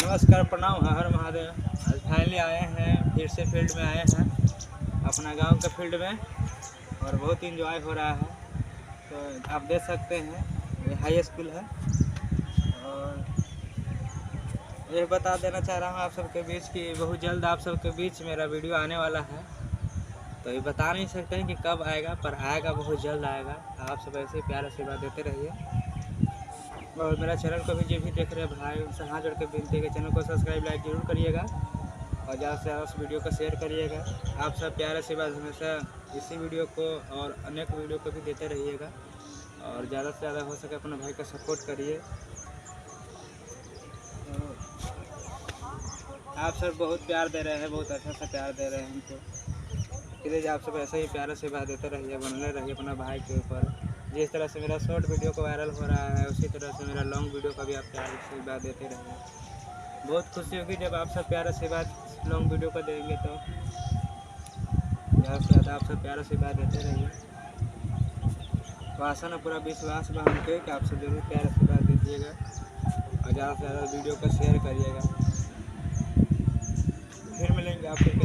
नमस्कार, प्रणाम, हर महादेव। आज फाइनली आए हैं, फिर से फील्ड में आए हैं, अपना गांव के फील्ड में, और बहुत इंजॉय हो रहा है। तो आप देख सकते हैं ये हाई स्कूल है। और ये बता देना चाह रहा हूँ आप सबके बीच कि बहुत जल्द आप सबके बीच मेरा वीडियो आने वाला है। तो ये बता नहीं सकते हैं कि कब आएगा, पर आएगा, बहुत जल्द आएगा। आप सब ऐसे प्यार आशीर्वाद देते रहिए। और मेरा चैनल को भी जो भी देख रहे हैं भाई, उनसे हाथ जोड़ के विनती है कि चैनल को सब्सक्राइब लाइक जरूर करिएगा और ज़्यादा से ज़्यादा उस वीडियो को शेयर करिएगा। आप सब प्यार आशीर्वाद हमेशा इसी वीडियो को और अनेक वीडियो को भी देते रहिएगा और ज़्यादा से ज़्यादा हो सके अपने भाई का सपोर्ट करिए। आप सब बहुत प्यार दे रहे हैं, बहुत अच्छा सा प्यार दे रहे हैं हमको। प्लीज़ आप सब ऐसे ही प्यार आशीर्वाद देते रहिए, बनले रहिए अपना भाई के ऊपर। जिस तरह से मेरा शॉर्ट वीडियो को वायरल हो रहा है, उसी तरह से मेरा लॉन्ग वीडियो का भी आप प्यार आशीर्वाद देते रहिए। बहुत खुशी होगी जब आप सब प्यार आशीर्वाद लॉन्ग वीडियो को देंगे। तो ज़्यादा से ज़्यादा आप सब प्यार आशीर्वाद देते रहिए। तो आशा न पूरा विश्वास बा हमके कि आप सब जरूर प्यार आशीर्वाद दीजिएगा और ज़्यादा से ज़्यादा वीडियो को शेयर करिएगा। फिर मिलेंगे आपसे।